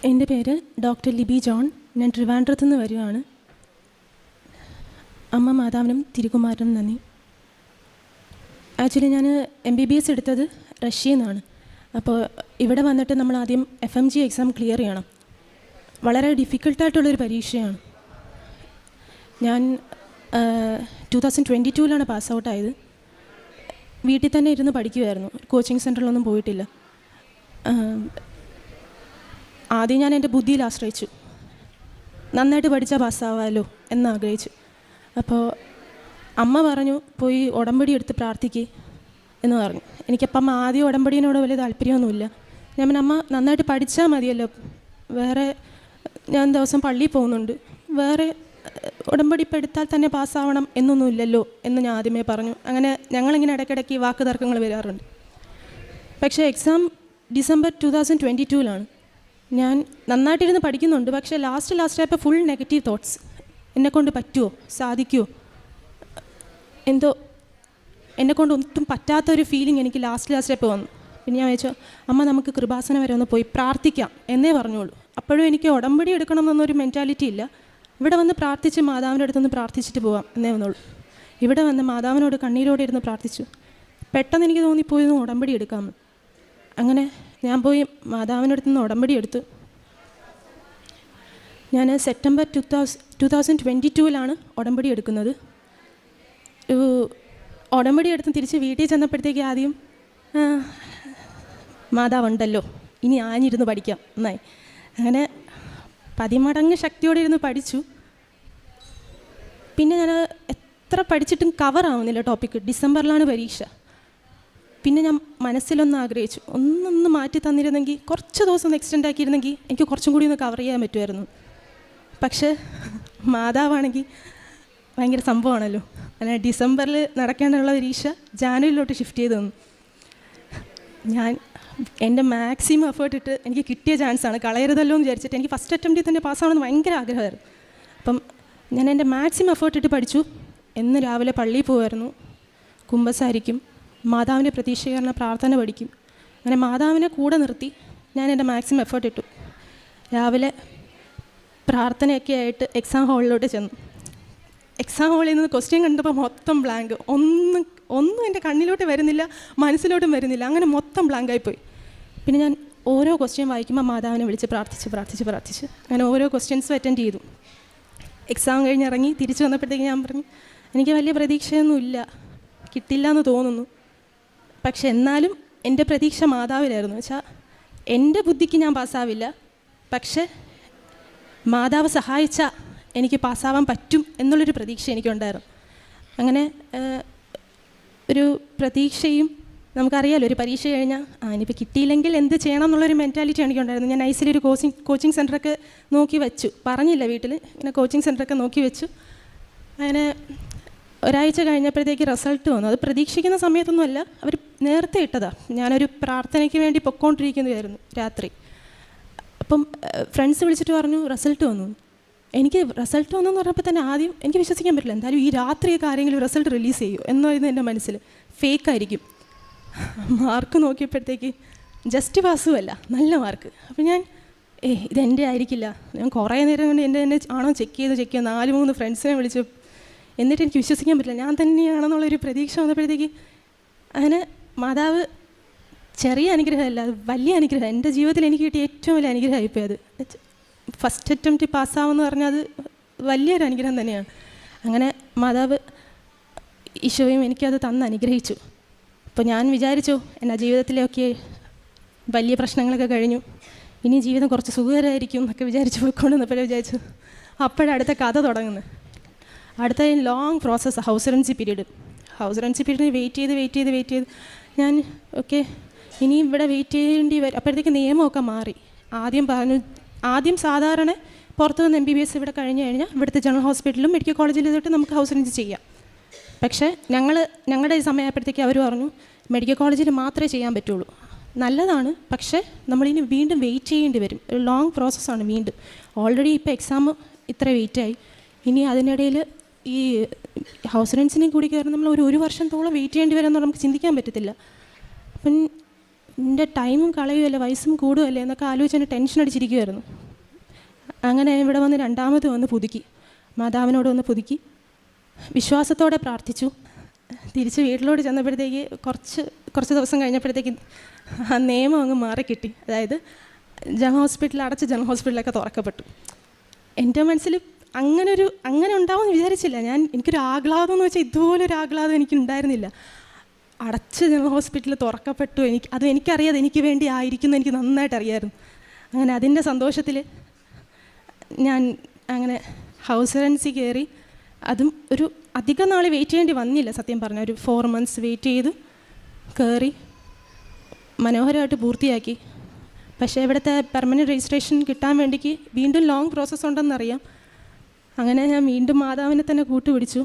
എൻ്റെ പേര് doctor Libi John. ഞാൻ ട്രിവാൻഡ്രത്തു നിന്ന് വരികയാണ്. അമ്മ മാതാവിനും തിരുകുമാരനും നന്ദി. ആക്ച്വലി ഞാൻ MBBS എടുത്തത് റഷ്യയിൽ നിന്നാണ്. അപ്പോൾ ഇവിടെ വന്നിട്ട് നമ്മൾ ആദ്യം FMG എക്സാം ക്ലിയർ ചെയ്യണം. വളരെ ഡിഫിക്കൽട്ടായിട്ടുള്ളൊരു പരീക്ഷയാണ്. ഞാൻ 2022 പാസ് ഔട്ടായത്. വീട്ടിൽ തന്നെ ഇരുന്ന് പഠിക്കുമായിരുന്നു. കോച്ചിങ് സെൻറ്ററിലൊന്നും പോയിട്ടില്ല. ആദ്യം ഞാൻ എൻ്റെ ബുദ്ധിയിൽ ആശ്രയിച്ചു. നന്നായിട്ട് പഠിച്ചാൽ പാസ്സാവാമല്ലോ എന്നാഗ്രഹിച്ചു. അപ്പോൾ അമ്മ പറഞ്ഞു, പോയി ഉടമ്പടി എടുത്ത് പ്രാർത്ഥിക്കുക എന്ന് പറഞ്ഞു. എനിക്കപ്പം ആദ്യം ഉടമ്പടിയോട് വലിയ താല്പര്യമൊന്നുമില്ല. ഞാൻ പിന്നെ അമ്മ നന്നായിട്ട് പഠിച്ചാൽ മതിയല്ലോ, വേറെ ഞാൻ ദിവസം പള്ളിയിൽ പോകുന്നുണ്ട്, വേറെ ഉടമ്പടി ഇപ്പം എടുത്താൽ തന്നെ പാസ്സാവണം എന്നൊന്നുമില്ലല്ലോ എന്ന് ഞാൻ ആദ്യമേ പറഞ്ഞു. അങ്ങനെ ഞങ്ങളിങ്ങനെ ഇടയ്ക്കിടയ്ക്ക് വാക്ക് തർക്കങ്ങൾ വരാറുണ്ട്. പക്ഷേ എക്സാം ഡിസംബർ 2022 ഞാൻ നന്നായിട്ടിരുന്ന് പഠിക്കുന്നുണ്ട്. പക്ഷേ ലാസ്റ്റായപ്പോൾ ഫുൾ നെഗറ്റീവ് തോട്ട്സ്. എന്നെക്കൊണ്ട് പറ്റുമോ, സാധിക്കുമോ, എന്തോ എന്നെക്കൊണ്ട് ഒട്ടും പറ്റാത്തൊരു ഫീലിംഗ് എനിക്ക് ലാസ്റ്റായപ്പോൾ വന്നു. പിന്നെ ഞാൻ വെച്ചു, അമ്മ നമുക്ക് കൃപാസനം വരെ ഒന്ന് പോയി പ്രാർത്ഥിക്കാം എന്നേ പറഞ്ഞോളൂ. അപ്പോഴും എനിക്ക് ഉടമ്പടി എടുക്കണം എന്നൊരു മെൻറ്റാലിറ്റി ഇല്ല. ഇവിടെ വന്ന് പ്രാർത്ഥിച്ച് മാതാവിൻ്റെ അടുത്തൊന്ന് പ്രാർത്ഥിച്ചിട്ട് പോവാം എന്നേ വന്നുള്ളൂ. ഇവിടെ വന്ന് മാതാവിനോട് കണ്ണീരോടെ ഇരുന്ന് പ്രാർത്ഥിച്ചു. പെട്ടെന്ന് എനിക്ക് തോന്നിപ്പോയിരുന്നു ഉടമ്പടി എടുക്കാമെന്ന്. അങ്ങനെ ഞാൻ പോയി മാതാവിൻ്റെ അടുത്ത് നിന്ന് ഉടമ്പടി എടുത്തു. ഞാൻ സെപ്റ്റംബർ 2022 ഉടമ്പടി എടുക്കുന്നത്. ഉടമ്പടി എടുത്ത് തിരിച്ച് വീട്ടിൽ ചെന്നപ്പോഴത്തേക്ക് ആദ്യം മാതാവുണ്ടല്ലോ, ഇനി ആഞ്ഞിരുന്ന് പഠിക്കാം എന്നായി. അങ്ങനെ 10 മടങ്ങ് ശക്തിയോടെ ഇരുന്ന് പഠിച്ചു. പിന്നെ ഞാൻ എത്ര പഠിച്ചിട്ടും കവറാവുന്നില്ല ടോപ്പിക്ക്. ഡിസംബറിലാണ് പരീക്ഷ. പിന്നെ ഞാൻ മനസ്സിലൊന്ന് ആഗ്രഹിച്ചു, ഒന്നൊന്ന് മാറ്റി തന്നിരുന്നെങ്കിൽ, കുറച്ച് ദിവസം ഒന്ന് എക്സ്റ്റെൻഡ് ആക്കിയിരുന്നെങ്കിൽ എനിക്ക് കുറച്ചും കൂടി ഒന്ന് കവർ ചെയ്യാൻ പറ്റുമായിരുന്നു. പക്ഷേ മാതാവാണെങ്കിൽ ഭയങ്കര സംഭവമാണല്ലോ. അങ്ങനെ ഡിസംബറിൽ നടക്കേണ്ടുള്ള പരീക്ഷ ജാനുവരിയിലോട്ട് ഷിഫ്റ്റ് ചെയ്ത് തന്നു. ഞാൻ എൻ്റെ മാക്സിമം എഫേർട്ട് ഇട്ട് എനിക്ക് കിട്ടിയ ചാൻസാണ്, കളയരുതല്ലോ എന്ന് വിചാരിച്ചിട്ട്. എനിക്ക് ഫസ്റ്റ് അറ്റംപ്റ്റിൽ തന്നെ പാസ്സാവണമെന്ന് ഭയങ്കര ആഗ്രഹമായിരുന്നു. അപ്പം ഞാൻ എൻ്റെ മാക്സിമം എഫേർട്ട് ഇട്ട് പഠിച്ചു. എന്ന് രാവിലെ പള്ളിയിൽ പോകുമായിരുന്നു, കുമ്പസാരിക്കും, മാതാവിൻ്റെ പ്രതീക്ഷീകരണ പ്രാർത്ഥന പഠിക്കും. അങ്ങനെ മാതാവിനെ കൂടെ നിർത്തി ഞാൻ എൻ്റെ മാക്സിമം എഫേർട്ട് ഇട്ടു. രാവിലെ പ്രാർത്ഥനയൊക്കെ ആയിട്ട് എക്സാം ഹാളിലോട്ട് ചെന്നു. എക്സാം ഹാളിൽ നിന്ന് ക്വസ്റ്റ്യൻ കണ്ടപ്പോൾ മൊത്തം ബ്ലാങ്ക്. ഒന്നും എൻ്റെ കണ്ണിലോട്ട് വരുന്നില്ല, മനസ്സിലോട്ടും വരുന്നില്ല. അങ്ങനെ മൊത്തം ബ്ലാങ്കായിപ്പോയി. പിന്നെ ഞാൻ ഓരോ ക്വസ്റ്റ്യൻ വായിക്കുമ്പോൾ മാതാവിനെ വിളിച്ച് പ്രാർത്ഥിച്ച് അങ്ങനെ ഓരോ ക്വസ്റ്റ്യൻസും അറ്റൻഡ് ചെയ്തു. എക്സാം കഴിഞ്ഞിറങ്ങി തിരിച്ചു വന്നപ്പോഴത്തേക്ക് ഞാൻ പറഞ്ഞു, എനിക്ക് വലിയ പ്രതീക്ഷയൊന്നുമില്ല, കിട്ടില്ല എന്ന് തോന്നുന്നു. പക്ഷെ എന്നാലും എൻ്റെ പ്രതീക്ഷ മാതാവിലായിരുന്നു. വെച്ചാൽ എൻ്റെ ബുദ്ധിക്ക് ഞാൻ പാസ്സാവില്ല, പക്ഷെ മാതാവ് സഹായിച്ചാൽ എനിക്ക് പാസ്സാവാൻ പറ്റും എന്നുള്ളൊരു പ്രതീക്ഷ എനിക്കുണ്ടായിരുന്നു. അങ്ങനെ ഒരു പ്രതീക്ഷയും, നമുക്കറിയാമല്ലോ ഒരു പരീക്ഷ കഴിഞ്ഞാൽ ഇനിയിപ്പോൾ കിട്ടിയില്ലെങ്കിൽ എന്ത് ചെയ്യണം എന്നുള്ളൊരു മെൻറ്റാലിറ്റി എനിക്കുണ്ടായിരുന്നു. ഞാൻ നൈസിലൊരു കോച്ചിങ് സെൻറ്ററൊക്കെ നോക്കി വെച്ചു. പറഞ്ഞില്ല വീട്ടിൽ, ഇങ്ങനെ കോച്ചിങ് സെൻറ്ററൊക്കെ നോക്കി വെച്ചു. അങ്ങനെ ഒരാഴ്ച കഴിഞ്ഞപ്പോഴത്തേക്ക് റിസൾട്ട് വന്നു. അത് പ്രതീക്ഷിക്കുന്ന സമയത്തൊന്നുമല്ല, അവർ നേരത്തെ ഇട്ടതാണ്. ഞാനൊരു പ്രാർത്ഥനയ്ക്ക് വേണ്ടി പൊയ്ക്കൊണ്ടിരിക്കുന്നതായിരുന്നു രാത്രി. അപ്പം ഫ്രണ്ട്സ് വിളിച്ചിട്ട് പറഞ്ഞു റിസൾട്ട് വന്നു. എനിക്ക് റിസൾട്ട് വന്നെന്ന് പറഞ്ഞപ്പോൾ തന്നെ ആദ്യം എനിക്ക് വിശ്വസിക്കാൻ പറ്റില്ല. എന്തായാലും ഈ രാത്രിയൊക്കെ ആരെങ്കിലും റിസൾട്ട് റിലീസ് ചെയ്യൂ എന്നായിരുന്നു എൻ്റെ മനസ്സിൽ. ഫേക്കായിരിക്കും. മാർക്ക് നോക്കിയപ്പോഴത്തേക്ക് ജസ്റ്റ് പാസ്സുമല്ല, നല്ല മാർക്ക്. അപ്പം ഞാൻ ഇതെൻ്റെ ആയിരിക്കില്ല. ഞാൻ കുറേ നേരം കൊണ്ട് എൻ്റെ ആണോ ചെക്ക് ചെയ്ത് 4-3 ഫ്രണ്ട്സിനെ വിളിച്ചു. എന്നിട്ട് എനിക്ക് വിശ്വസിക്കാൻ പറ്റില്ല, ഞാൻ തന്നെയാണെന്നുള്ളൊരു പ്രതീക്ഷ വന്നപ്പോഴത്തേക്ക് അങ്ങനെ മാതാവ് ചെറിയ അനുഗ്രഹമല്ല, അത് വലിയ അനുഗ്രഹം. എൻ്റെ ജീവിതത്തിൽ എനിക്ക് കിട്ടിയ ഏറ്റവും വലിയ അനുഗ്രഹമായിപ്പോയി അത്. ഫസ്റ്റ് അറ്റംപ്റ്റ് പാസ്സാവെന്ന് പറഞ്ഞാൽ അത് വലിയൊരു അനുഗ്രഹം തന്നെയാണ്. അങ്ങനെ മാതാവ് ഈശോയും എനിക്കത് തന്ന് അനുഗ്രഹിച്ചു. അപ്പോൾ ഞാൻ വിചാരിച്ചു എൻ്റെ ജീവിതത്തിലൊക്കെ വലിയ പ്രശ്നങ്ങളൊക്കെ കഴിഞ്ഞു, ഇനി ജീവിതം കുറച്ച് സുഖകരമായിരിക്കും എന്നൊക്കെ വിചാരിച്ച് പോയിക്കൊണ്ടുവന്നപ്പോഴേ വിചാരിച്ചു അപ്പോഴടുത്ത കഥ തുടങ്ങുന്നത്. അടുത്ത long process house residency period. House residency പീരീഡിന് വെയിറ്റ് ചെയ്ത് ഞാൻ ഇനി ഇവിടെ വെയിറ്റ് ചെയ്യേണ്ടി വരും. അപ്പോഴത്തേക്ക് നിയമമൊക്കെ മാറി. ആദ്യം സാധാരണ പുറത്തു നിന്ന് MBBS ഇവിടെ കഴിഞ്ഞ് കഴിഞ്ഞാൽ ഇവിടുത്തെ ജനറൽ ഹോസ്പിറ്റലിലും മെഡിക്കൽ കോളേജിലും തൊട്ട് നമുക്ക് ഹൗസ് റെൻസി ചെയ്യാം. പക്ഷേ ഞങ്ങളുടെ ഈ സമയമായപ്പോഴത്തേക്ക് അവർ പറഞ്ഞു മെഡിക്കൽ കോളേജിൽ മാത്രമേ ചെയ്യാൻ പറ്റുള്ളൂ. നല്ലതാണ്, പക്ഷേ നമ്മളിനി വീണ്ടും വെയിറ്റ് ചെയ്യേണ്ടി വരും. ഒരു ലോങ് പ്രോസസ്സാണ്. വീണ്ടും ഓൾറെഡി ഇപ്പോൾ എക്സാം ഇത്ര വെയിറ്റായി, ഇനി അതിനിടയിൽ ഈ ഹൗസ് റെൻസിനെയും കൂടി കയറി നമ്മൾ ഒരു വർഷത്തോളം വെയിറ്റ് ചെയ്യേണ്ടി വരുമെന്ന് നമുക്ക് ചിന്തിക്കാൻ പറ്റത്തില്ല. അപ്പം എൻ്റെ ടൈമും കളയുമല്ലേ, വയസ്സും കൂടുമല്ലേ എന്നൊക്കെ ആലോചിച്ച് എന്നെ ടെൻഷൻ അടിച്ചിരിക്കുമായിരുന്നു. അങ്ങനെ ഇവിടെ വന്ന് രണ്ടാമത് വന്ന് പുതുക്കി, മാതാവിനോട് വന്ന് പുതുക്കി വിശ്വാസത്തോടെ പ്രാർത്ഥിച്ചു. തിരിച്ച് വീട്ടിലോട്ട് ചെന്നപ്പോഴത്തേക്ക് കുറച്ച് ദിവസം കഴിഞ്ഞപ്പോഴത്തേക്ക് ആ നിയമം അങ്ങ് മാറിക്കിട്ടി. അതായത് ജനറൽ ഹോസ്പിറ്റൽ അടച്ച് ജനറൽ ഹോസ്പിറ്റലൊക്കെ തുറക്കപ്പെട്ടു. എൻ്റെ മനസ്സിൽ അങ്ങനെ ഉണ്ടാവുമെന്ന് വിചാരിച്ചില്ല ഞാൻ. എനിക്കൊരു ആഹ്ലാദം എന്ന് വെച്ചാൽ ഇതുപോലൊരു ആഹ്ലാദം എനിക്കുണ്ടായിരുന്നില്ല. അടച്ച് ജനറൽ ഹോസ്പിറ്റൽ തുറക്കപ്പെട്ടു, എനിക്കറിയാതെ എനിക്ക് വേണ്ടി ആയിരിക്കുന്നു, എനിക്ക് നന്നായിട്ട് അറിയാമായിരുന്നു. അങ്ങനെ അതിൻ്റെ സന്തോഷത്തിൽ ഞാൻ അങ്ങനെ ഹൗസ് റെൻസി കയറി. അതും ഒരു അധികം നാൾ വെയിറ്റ് ചെയ്യേണ്ടി വന്നില്ല, സത്യം പറഞ്ഞാൽ ഒരു 4 months വെയിറ്റ് ചെയ്ത് കയറി മനോഹരമായിട്ട് പൂർത്തിയാക്കി. പക്ഷേ ഇവിടുത്തെ പെർമനൻറ്റ് രജിസ്ട്രേഷൻ കിട്ടാൻ വേണ്ടിക്ക് വീണ്ടും ലോങ് പ്രോസസ്സ് ഉണ്ടെന്നറിയാം. അങ്ങനെ ഞാൻ വീണ്ടും മാതാവിനെ തന്നെ കൂട്ടുപിടിച്ചു.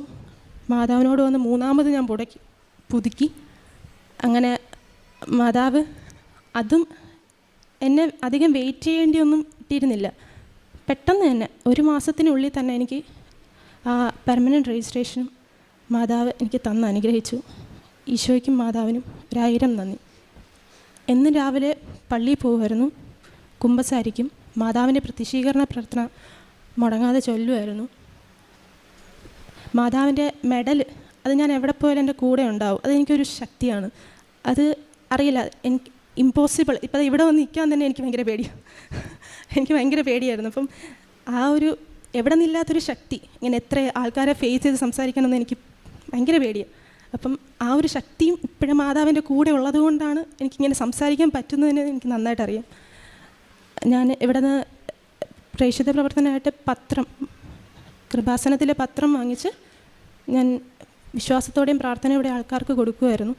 മാതാവിനോട് വന്ന് 3ാമത് ഞാൻ പുതുക്കി. അങ്ങനെ മാതാവ് അതും എന്നെ അധികം വെയിറ്റ് ചെയ്യേണ്ടിയൊന്നും ഇട്ടിരുന്നില്ല. പെട്ടെന്ന് തന്നെ 1 മാസത്തിനുള്ളിൽ തന്നെ എനിക്ക് ആ പെർമനൻറ്റ് രജിസ്ട്രേഷനും മാതാവ് എനിക്ക് തന്ന് അനുഗ്രഹിച്ചു. ഈശോയ്ക്കും മാതാവിനും 1000 നന്ദി. എന്നും രാവിലെ പള്ളിയിൽ പോകുമായിരുന്നു, കുമ്പസാരിക്കും, മാതാവിൻ്റെ പ്രത്യക്ഷീകരണ പ്രാർത്ഥന മുടങ്ങാതെ ചൊല്ലുമായിരുന്നു. മാതാവിൻ്റെ മെഡൽ അത് ഞാൻ എവിടെ പോയാലും എൻ്റെ കൂടെ ഉണ്ടാവും. അതെനിക്കൊരു ശക്തിയാണ്. അത് അറിയില്ല, എനിക്ക് ഇമ്പോസിബിൾ. ഇപ്പം ഇവിടെ വന്ന് നിൽക്കാൻ തന്നെ എനിക്ക് ഭയങ്കര പേടിയായിരുന്നു. അപ്പം ആ ഒരു എവിടെ നിന്നില്ലാത്തൊരു ശക്തി, ഇങ്ങനെ എത്ര ആൾക്കാരെ ഫേസ് ചെയ്ത് സംസാരിക്കണമെന്ന് എനിക്ക് ഭയങ്കര പേടിയാണ്. അപ്പം ആ ഒരു ശക്തിയും ഇപ്പോഴും മാതാവിൻ്റെ കൂടെ ഉള്ളതുകൊണ്ടാണ് എനിക്കിങ്ങനെ സംസാരിക്കാൻ പറ്റുന്നതിന് എനിക്ക് നന്നായിട്ട് അറിയാം. ഞാൻ ഇവിടെ നിന്ന് പ്രേക്ഷിത പ്രവർത്തനമായിട്ട് കൃപാസനത്തിലെ പത്രം വാങ്ങിച്ച് ഞാൻ വിശ്വാസത്തോടെയും പ്രാർത്ഥനയോടെ ആൾക്കാർക്ക് കൊടുക്കുമായിരുന്നു.